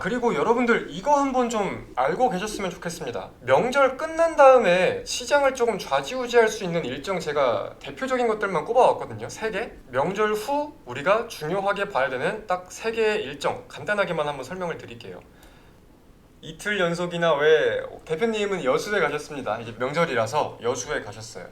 그리고 여러분들 이거 한번 좀 알고 계셨으면 좋겠습니다. 명절 끝난 다음에 시장을 조금 좌지우지할 수 있는 일정, 제가 대표적인 것들만 꼽아왔거든요. 3개. 명절 후 우리가 중요하게 봐야 되는 딱 3개의 일정, 간단하게만 한번 설명을 드릴게요. 이틀 연속이나 왜 대표님은 여수에 가셨습니다. 이제 명절이라서 여수에 가셨어요.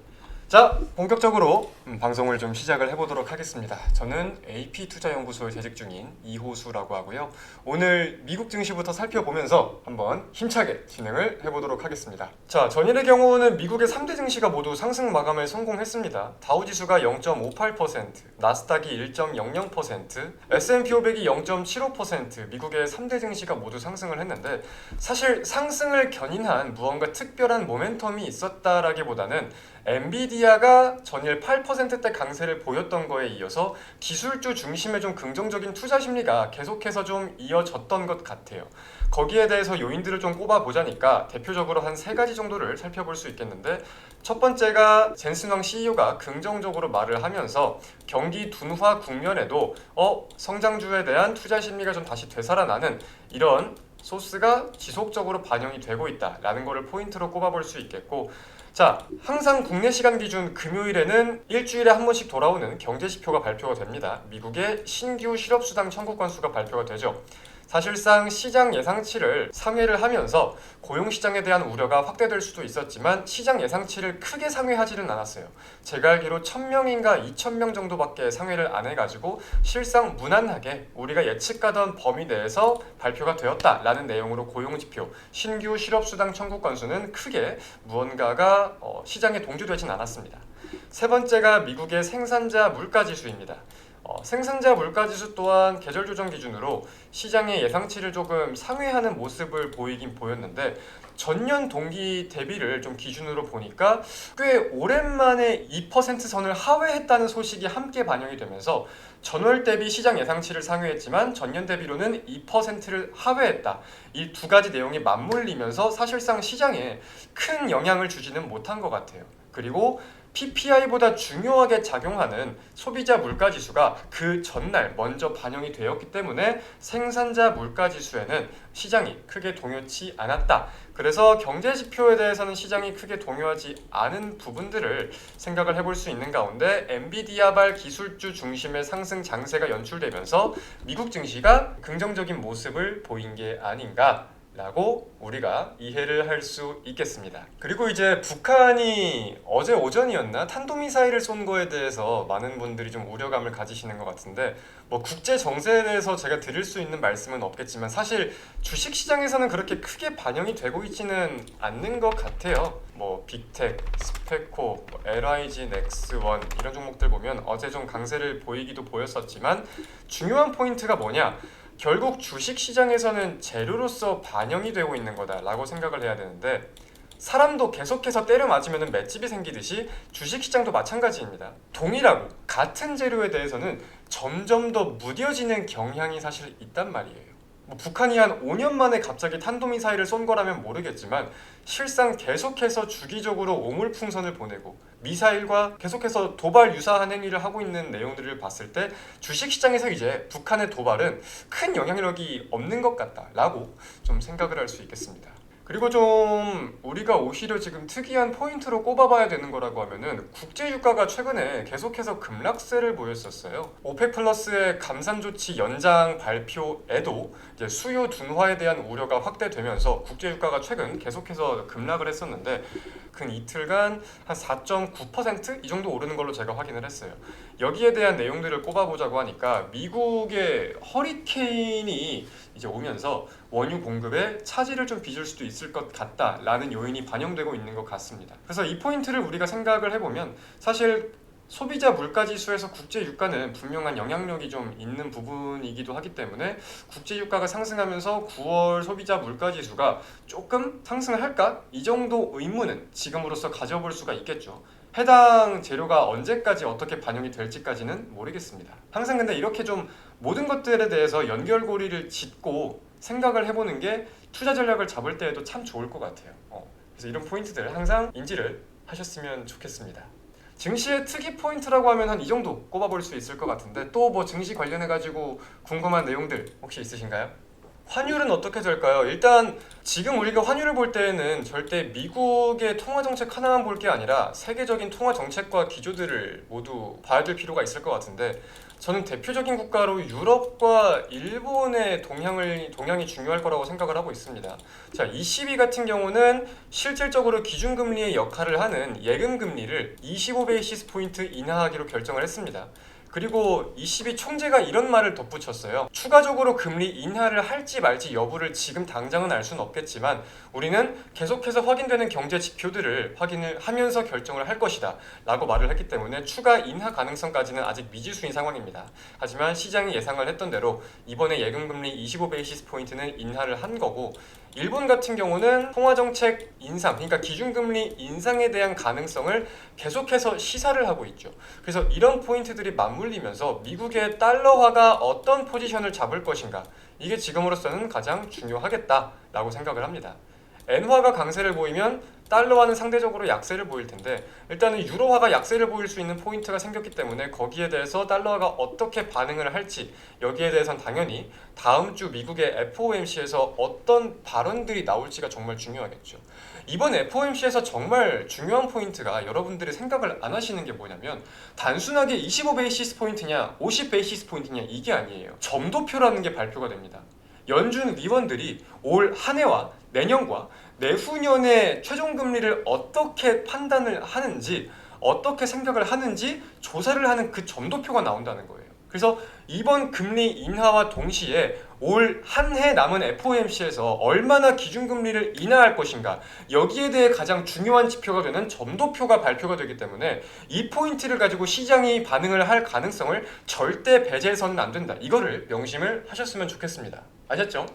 자, 본격적으로 방송을 좀 시작을 해보도록 하겠습니다. 저는 AP투자연구소에 재직 중인 이호수라고 하고요. 오늘 미국 증시부터 살펴보면서 한번 힘차게 진행을 해보도록 하겠습니다. 자, 전일의 경우는 미국의 3대 증시가 모두 상승 마감에 성공했습니다. 다우지수가 0.58%, 나스닥이 1.00%, S&P 500이 0.75%, 미국의 3대 증시가 모두 상승을 했는데, 사실 상승을 견인한 무언가 특별한 모멘텀이 있었다라기보다는 엔비디아가 전일 8%대 강세를 보였던 거에 이어서 기술주 중심의 좀 긍정적인 투자 심리가 계속해서 좀 이어졌던 것 같아요. 거기에 대해서 요인들을 좀 꼽아보자니까 대표적으로 한 3가지 정도를 살펴볼 수 있겠는데, 첫 번째가 젠슨왕 CEO가 긍정적으로 말을 하면서 경기 둔화 국면에도 성장주에 대한 투자 심리가 좀 다시 되살아나는 이런 소스가 지속적으로 반영이 되고 있다라는 것을 포인트로 꼽아볼 수 있겠고, 자, 항상 국내 시간 기준 금요일에는 일주일에 한 번씩 돌아오는 경제지표가 발표가 됩니다. 미국의 신규 실업수당 청구 건수가 발표가 되죠. 사실상 시장 예상치를 상회를 하면서 고용시장에 대한 우려가 확대될 수도 있었지만 시장 예상치를 크게 상회하지는 않았어요. 제가 알기로 1000명인가 2000명 정도밖에 상회를 안 해가지고 실상 무난하게 우리가 예측하던 범위 내에서 발표가 되었다라는 내용으로 고용지표, 신규 실업수당 청구 건수는 크게 무언가가 시장에 동조되진 않았습니다. 세 번째가 미국의 생산자 물가지수입니다. 생산자 물가지수 또한 계절 조정 기준으로 시장의 예상치를 조금 상회하는 모습을 보이긴 보였는데, 전년 동기 대비를 좀 기준으로 보니까 꽤 오랜만에 2% 선을 하회했다는 소식이 함께 반영이 되면서 전월 대비 시장 예상치를 상회했지만 전년 대비로는 2%를 하회했다. 이 2가지 내용이 맞물리면서 사실상 시장에 큰 영향을 주지는 못한 것 같아요. 그리고 PPI보다 중요하게 작용하는 소비자 물가지수가 그 전날 먼저 반영이 되었기 때문에 생산자 물가지수에는 시장이 크게 동요치 않았다. 그래서 경제지표에 대해서는 시장이 크게 동요하지 않은 부분들을 생각을 해볼 수 있는 가운데 엔비디아발 기술주 중심의 상승 장세가 연출되면서 미국 증시가 긍정적인 모습을 보인 게 아닌가 라고 우리가 이해를 할 수 있겠습니다. 그리고 이제 북한이 어제 오전이었나 탄도미사일을 쏜 거에 대해서 많은 분들이 좀 우려감을 가지시는 것 같은데, 국제 정세에 대해서 제가 드릴 수 있는 말씀은 없겠지만 사실 주식시장에서는 그렇게 크게 반영이 되고 있지는 않는 것 같아요. 빅텍, 스페코, LIG, 넥스원 이런 종목들 보면 어제 좀 강세를 보이기도 보였었지만, 중요한 포인트가 뭐냐? 결국 주식시장에서는 재료로서 반영이 되고 있는 거다라고 생각을 해야 되는데, 사람도 계속해서 때려 맞으면 맷집이 생기듯이 주식시장도 마찬가지입니다. 동일하고 같은 재료에 대해서는 점점 더 무뎌지는 경향이 사실 있단 말이에요. 북한이 한 5년 만에 갑자기 탄도미사일을 쏜 거라면 모르겠지만 실상 계속해서 주기적으로 오물풍선을 보내고 미사일과 계속해서 도발 유사한 행위를 하고 있는 내용들을 봤을 때 주식시장에서 이제 북한의 도발은 큰 영향력이 없는 것 같다라고 좀 생각을 할 수 있겠습니다. 그리고 좀 우리가 오히려 지금 특이한 포인트로 꼽아봐야 되는 거라고 하면은 국제유가가 최근에 계속해서 급락세를 보였었어요. 오펙 플러스의 감산 조치 연장 발표에도 이제 수요 둔화에 대한 우려가 확대되면서 국제유가가 최근 계속해서 급락을 했었는데, 근 이틀간 한 4.9% 이 정도 오르는 걸로 제가 확인을 했어요. 여기에 대한 내용들을 꼽아보자고 하니까 미국의 허리케인이 이제 오면서 원유 공급에 차질을 좀 빚을 수도 있을 것 같다라는 요인이 반영되고 있는 것 같습니다. 그래서 이 포인트를 우리가 생각을 해보면 사실 소비자 물가지수에서 국제유가는 분명한 영향력이 좀 있는 부분이기도 하기 때문에 국제유가가 상승하면서 9월 소비자 물가지수가 조금 상승을 할까? 이 정도 의문은 지금으로서 가져볼 수가 있겠죠. 해당 재료가 언제까지 어떻게 반영이 될지까지는 모르겠습니다. 항상 근데 이렇게 좀 모든 것들에 대해서 연결고리를 짓고 생각을 해보는 게 투자 전략을 잡을 때에도 참 좋을 것 같아요. 그래서 이런 포인트들 항상 인지를 하셨으면 좋겠습니다. 증시의 특이 포인트라고 하면 한 이 정도 꼽아볼 수 있을 것 같은데, 또 증시 관련해가지고 궁금한 내용들 혹시 있으신가요? 환율은 어떻게 될까요? 일단 지금 우리가 환율을 볼 때에는 절대 미국의 통화 정책 하나만 볼 게 아니라 세계적인 통화 정책과 기조들을 모두 봐야 될 필요가 있을 것 같은데, 저는 대표적인 국가로 유럽과 일본의 동향이 중요할 거라고 생각을 하고 있습니다. 자, ECB 같은 경우는 실질적으로 기준금리의 역할을 하는 예금금리를 25베이시스 포인트 인하하기로 결정을 했습니다. 그리고 ECB 총재가 이런 말을 덧붙였어요. 추가적으로 금리 인하를 할지 말지 여부를 지금 당장은 알 수는 없겠지만 우리는 계속해서 확인되는 경제 지표들을 확인을 하면서 결정을 할 것이다 라고 말을 했기 때문에 추가 인하 가능성까지는 아직 미지수인 상황입니다. 하지만 시장이 예상을 했던 대로 이번에 예금금리 25베이시스 포인트는 인하를 한 거고, 일본 같은 경우는 통화정책 인상, 그러니까 기준금리 인상에 대한 가능성을 계속해서 시사를 하고 있죠. 그래서 이런 포인트들이 맞물리면서 미국의 달러화가 어떤 포지션을 잡을 것인가, 이게 지금으로서는 가장 중요하겠다라고 생각을 합니다. 엔화가 강세를 보이면 달러화는 상대적으로 약세를 보일 텐데, 일단은 유로화가 약세를 보일 수 있는 포인트가 생겼기 때문에 거기에 대해서 달러화가 어떻게 반응을 할지, 여기에 대해서는 당연히 다음 주 미국의 FOMC에서 어떤 발언들이 나올지가 정말 중요하겠죠. 이번 FOMC에서 정말 중요한 포인트가, 여러분들이 생각을 안 하시는 게 뭐냐면 단순하게 25베이시스 포인트냐 50베이시스 포인트냐 이게 아니에요. 점도표라는 게 발표가 됩니다. 연준 위원들이 올 한 해와 내년과 내후년의 최종금리를 어떻게 판단을 하는지, 어떻게 생각을 하는지 조사를 하는 그 점도표가 나온다는 거예요. 그래서 이번 금리 인하와 동시에 올 한 해 남은 FOMC에서 얼마나 기준금리를 인하할 것인가, 여기에 대해 가장 중요한 지표가 되는 점도표가 발표가 되기 때문에 이 포인트를 가지고 시장이 반응을 할 가능성을 절대 배제해서는 안 된다. 이거를 명심을 하셨으면 좋겠습니다. 아셨죠?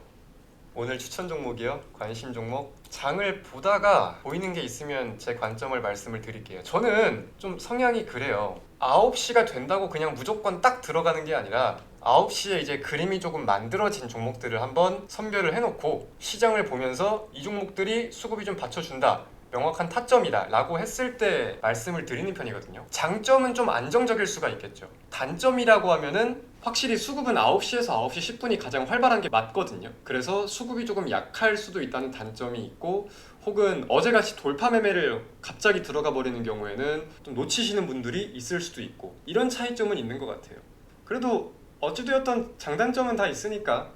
오늘 추천 종목이요. 관심 종목. 장을 보다가 보이는 게 있으면 제 관점을 말씀을 드릴게요. 저는 좀 성향이 그래요. 9시가 된다고 그냥 무조건 딱 들어가는 게 아니라 9시에 이제 그림이 조금 만들어진 종목들을 한번 선별을 해놓고 시장을 보면서 이 종목들이 수급이 좀 받쳐준다, 명확한 타점이다 라고 했을 때 말씀을 드리는 편이거든요. 장점은 좀 안정적일 수가 있겠죠. 단점이라고 하면은 확실히 수급은 9시에서 9시 10분이 가장 활발한 게 맞거든요. 그래서 수급이 조금 약할 수도 있다는 단점이 있고, 혹은 어제같이 돌파 매매를 갑자기 들어가 버리는 경우에는 좀 놓치시는 분들이 있을 수도 있고, 이런 차이점은 있는 것 같아요. 그래도 어찌되었던 장단점은 다 있으니까.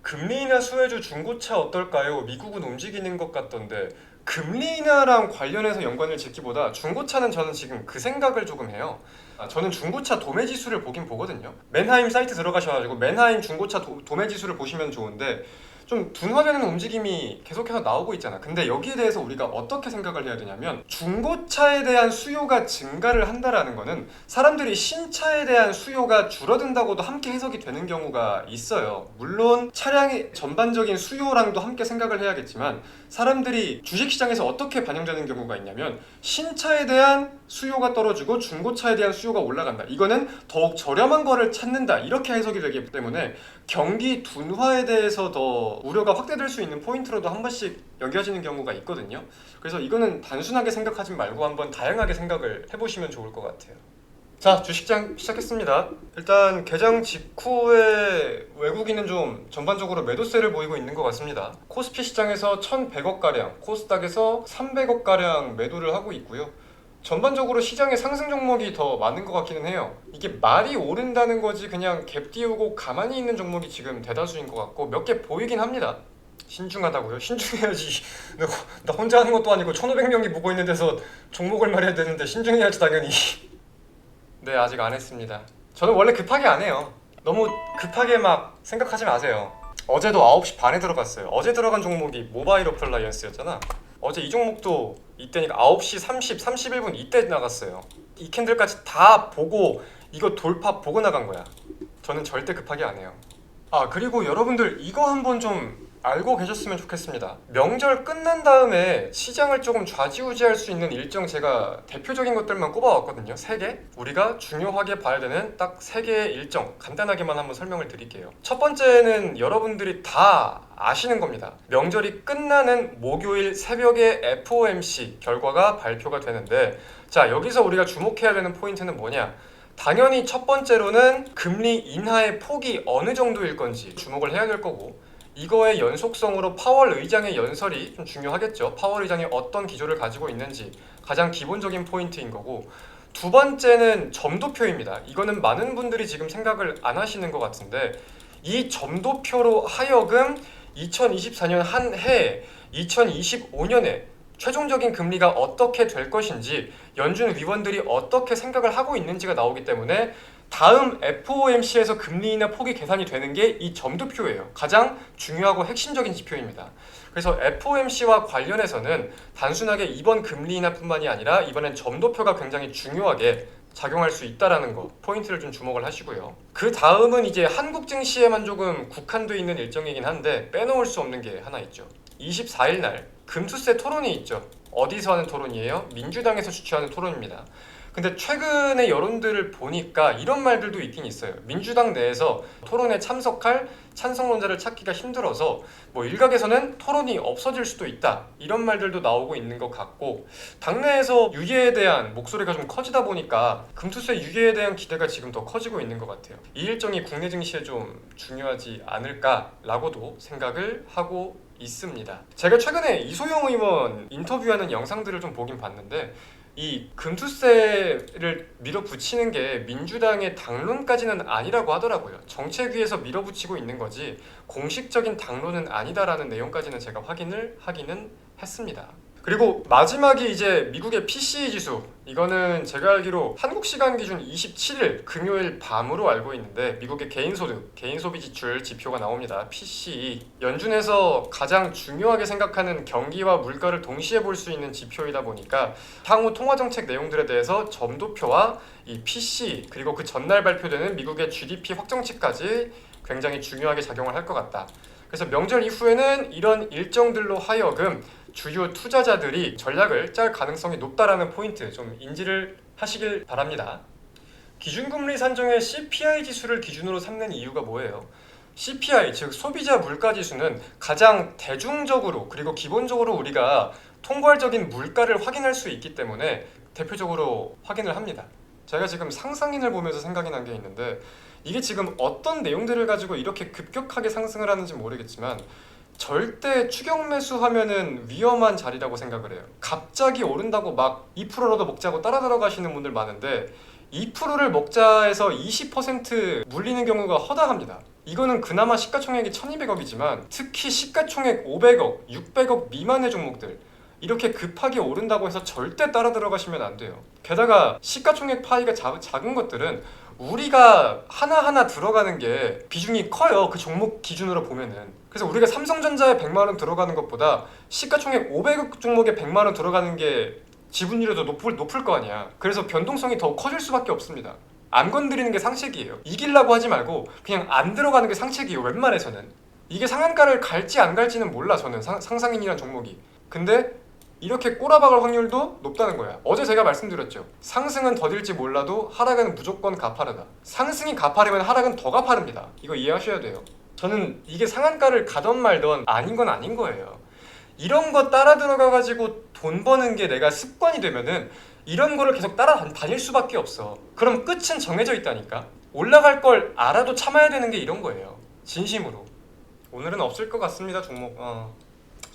금리 인하 수혜주 중고차 어떨까요? 미국은 움직이는 것 같던데, 금리 인하랑 관련해서 연관을 짓기보다 중고차는 저는 지금 그 생각을 조금 해요. 저는 중고차 도매 지수를 보긴 보거든요. 맨하임 사이트 들어가셔가지고 맨하임 중고차 도매 지수를 보시면 좋은데, 좀 둔화되는 움직임이 계속해서 나오고 있잖아. 근데 여기에 대해서 우리가 어떻게 생각을 해야 되냐면, 중고차에 대한 수요가 증가를 한다라는 거는 사람들이 신차에 대한 수요가 줄어든다고도 함께 해석이 되는 경우가 있어요. 물론 차량의 전반적인 수요랑도 함께 생각을 해야겠지만, 사람들이 주식시장에서 어떻게 반영되는 경우가 있냐면 신차에 대한 수요가 떨어지고 중고차에 대한 수요가 올라간다, 이거는 더욱 저렴한 거를 찾는다, 이렇게 해석이 되기 때문에 경기 둔화에 대해서 더 우려가 확대될 수 있는 포인트로도 한 번씩 여겨지는 경우가 있거든요. 그래서 이거는 단순하게 생각하지 말고 한번 다양하게 생각을 해보시면 좋을 것 같아요. 자, 주식장 시작했습니다. 일단 개장 직후에 외국인은 좀 전반적으로 매도세를 보이고 있는 것 같습니다. 코스피 시장에서 1,100억가량, 코스닥에서 300억가량 매도를 하고 있고요. 전반적으로 시장의 상승 종목이 더 많은 것 같기는 해요. 이게 말이 오른다는 거지 그냥 갭 띄우고 가만히 있는 종목이 지금 대다수인 것 같고, 몇 개 보이긴 합니다. 신중하다고요? 신중해야지. 나 혼자 하는 것도 아니고 1,500명이 보고 있는 데서 종목을 말해야 되는데 신중해야지 당연히. 네, 아직 안 했습니다. 저는 원래 급하게 안 해요. 너무 급하게 막 생각하지 마세요. 어제도 9시 반에 들어갔어요. 어제 들어간 종목이 모바일 어플라이언스였잖아. 어제 이 종목도 이때니까 9시 30, 31분 이때 나갔어요. 이 캔들까지 다 보고 이거 돌파 보고 나간 거야. 저는 절대 급하게 안 해요. 그리고 여러분들 이거 한번 좀 알고 계셨으면 좋겠습니다. 명절 끝난 다음에 시장을 조금 좌지우지할 수 있는 일정, 제가 대표적인 것들만 꼽아왔거든요. 3개. 우리가 중요하게 봐야 되는 딱 3개의 일정, 간단하게만 한번 설명을 드릴게요. 첫 번째는 여러분들이 다 아시는 겁니다. 명절이 끝나는 목요일 새벽에 FOMC 결과가 발표가 되는데, 자, 여기서 우리가 주목해야 되는 포인트는 뭐냐? 당연히 첫 번째로는 금리 인하의 폭이 어느 정도일 건지 주목을 해야 될 거고, 이거의 연속성으로 파월 의장의 연설이 좀 중요하겠죠. 파월 의장이 어떤 기조를 가지고 있는지 가장 기본적인 포인트인 거고, 두 번째는 점도표입니다. 이거는 많은 분들이 지금 생각을 안 하시는 것 같은데, 이 점도표로 하여금 2024년 한 해, 2025년에 최종적인 금리가 어떻게 될 것인지, 연준 위원들이 어떻게 생각을 하고 있는지가 나오기 때문에 다음 FOMC에서 금리 인하 폭이 계산이 되는 게 이 점도표예요. 가장 중요하고 핵심적인 지표입니다. 그래서 FOMC와 관련해서는 단순하게 이번 금리 인하뿐만이 아니라 이번엔 점도표가 굉장히 중요하게 작용할 수 있다라는 거 포인트를 좀 주목을 하시고요. 그 다음은 이제 한국 증시에만 조금 국한되어 있는 일정이긴 한데 빼놓을 수 없는 게 하나 있죠. 24일 날 금투세 토론이 있죠. 어디서 하는 토론이에요? 민주당에서 주최하는 토론입니다. 근데 최근의 여론들을 보니까 이런 말들도 있긴 있어요. 민주당 내에서 토론에 참석할 찬성론자를 찾기가 힘들어서 뭐 일각에서는 토론이 없어질 수도 있다, 이런 말들도 나오고 있는 것 같고, 당내에서 유예에 대한 목소리가 좀 커지다 보니까 금투세 유예에 대한 기대가 지금 더 커지고 있는 것 같아요. 이 일정이 국내 증시에 좀 중요하지 않을까라고도 생각을 하고 있습니다. 제가 최근에 이소영 의원 인터뷰하는 영상들을 좀 보긴 봤는데, 이 금투세를 밀어붙이는 게 민주당의 당론까지는 아니라고 하더라고요. 정책위에서 밀어붙이고 있는 거지 공식적인 당론은 아니다라는 내용까지는 제가 확인을 하기는 했습니다. 그리고 마지막이 이제 미국의 PCE 지수, 이거는 제가 알기로 한국 시간 기준 27일 금요일 밤으로 알고 있는데, 미국의 개인소득, 개인소비 지출 지표가 나옵니다. PCE. 연준에서 가장 중요하게 생각하는 경기와 물가를 동시에 볼 수 있는 지표이다 보니까 향후 통화정책 내용들에 대해서 점도표와 이 PCE, 그리고 그 전날 발표되는 미국의 GDP 확정치까지 굉장히 중요하게 작용을 할 것 같다. 그래서 명절 이후에는 이런 일정들로 하여금 주요 투자자들이 전략을 짤 가능성이 높다라는 포인트 좀 인지를 하시길 바랍니다. 기준금리 산정의 CPI 지수를 기준으로 삼는 이유가 뭐예요? CPI, 즉 소비자 물가지수는 가장 대중적으로 그리고 기본적으로 우리가 통괄적인 물가를 확인할 수 있기 때문에 대표적으로 확인을 합니다. 제가 지금 상상인을 보면서 생각이 난 게 있는데, 이게 지금 어떤 내용들을 가지고 이렇게 급격하게 상승을 하는지 모르겠지만 절대 추격 매수하면은 위험한 자리라고 생각을 해요. 갑자기 오른다고 막 2%라도 먹자고 따라 들어가시는 분들 많은데 2%를 먹자해서 20% 물리는 경우가 허다합니다. 이거는 그나마 시가총액이 1200억이지만 특히 시가총액 500억, 600억 미만의 종목들, 이렇게 급하게 오른다고 해서 절대 따라 들어가시면 안 돼요. 게다가 시가총액 파이가 작은 것들은 우리가 하나하나 들어가는 게 비중이 커요. 그 종목 기준으로 보면은. 그래서 우리가 삼성전자에 100만원 들어가는 것보다 시가총액 500억 종목에 100만원 들어가는 게 지분율이 더 높을 거 아니야. 그래서 변동성이 더 커질 수밖에 없습니다. 안 건드리는 게 상책이에요. 이기려고 하지 말고 그냥 안 들어가는 게 상책이에요. 웬만해서는. 이게 상한가를 갈지 안 갈지는 몰라. 저는 상상인이란 종목이. 근데 이렇게 꼬라박을 확률도 높다는 거야. 어제 제가 말씀드렸죠. 상승은 더딜지 몰라도 하락은 무조건 가파르다. 상승이 가파르면 하락은 더 가파릅니다. 이거 이해하셔야 돼요. 저는 이게 상한가를 가던 말던 아닌 건 아닌 거예요. 이런 거 따라 들어가가지고 돈 버는 게 내가 습관이 되면은 이런 거를 계속 따라다닐 수밖에 없어. 그럼 끝은 정해져 있다니까. 올라갈 걸 알아도 참아야 되는 게 이런 거예요. 진심으로. 오늘은 없을 것 같습니다, 종목.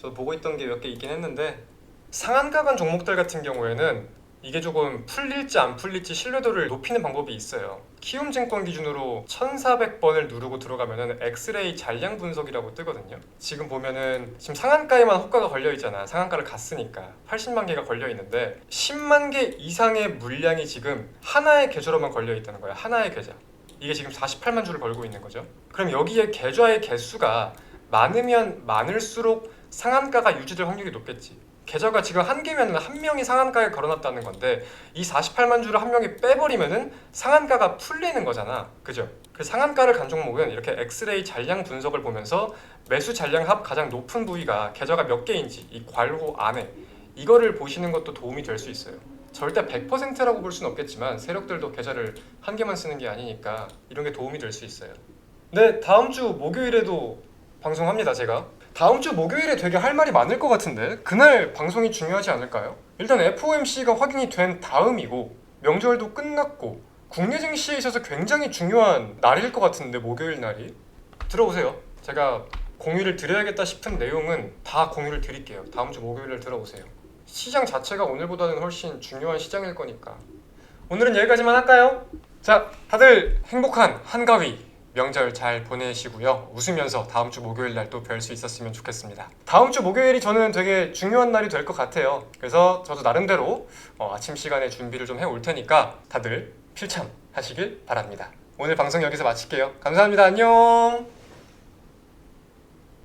저 보고 있던 게 몇 개 있긴 했는데, 상한가 간 종목들 같은 경우에는 이게 조금 풀릴지 안 풀릴지 신뢰도를 높이는 방법이 있어요. 키움증권 기준으로 1400번을 누르고 들어가면은 엑스레이 잔량 분석이라고 뜨거든요. 지금 보면은 지금 상한가에만 호가가 걸려 있잖아. 상한가를 갔으니까 80만 개가 걸려 있는데 10만 개 이상의 물량이 지금 하나의 계좌로만 걸려 있다는 거야. 하나의 계좌. 이게 지금 48만 주를 걸고 있는 거죠. 그럼 여기에 계좌의 개수가 많으면 많을수록 상한가가 유지될 확률이 높겠지. 계좌가 지금 한 개면 한 명이 상한가에 걸어놨다는 건데 이 48만 주를 한 명이 빼버리면은 상한가가 풀리는 거잖아. 그죠? 그 상한가를 간 종목은 이렇게 엑스레이 잔량 분석을 보면서 매수 잔량 합 가장 높은 부위가 계좌가 몇 개인지 이 괄호 안에 이거를 보시는 것도 도움이 될 수 있어요. 절대 100%라고 볼 수는 없겠지만 세력들도 계좌를 한 개만 쓰는 게 아니니까 이런 게 도움이 될 수 있어요. 네, 다음 주 목요일에도 방송합니다. 제가 다음 주 목요일에 되게 할 말이 많을 것 같은데 그날 방송이 중요하지 않을까요? 일단 FOMC가 확인이 된 다음이고 명절도 끝났고 국내 증시에 있어서 굉장히 중요한 날일 것 같은데 목요일 날이. 들어오세요. 제가 공유를 드려야겠다 싶은 내용은 다 공유를 드릴게요. 다음 주 목요일에 들어오세요. 시장 자체가 오늘보다는 훨씬 중요한 시장일 거니까. 오늘은 여기까지만 할까요? 자, 다들 행복한 한가위 명절 잘 보내시고요. 웃으면서 다음 주 목요일 날 또 뵐 수 있었으면 좋겠습니다. 다음 주 목요일이 저는 되게 중요한 날이 될 것 같아요. 그래서 저도 나름대로 아침 시간에 준비를 좀 해올 테니까 다들 필참 하시길 바랍니다. 오늘 방송 여기서 마칠게요. 감사합니다. 안녕.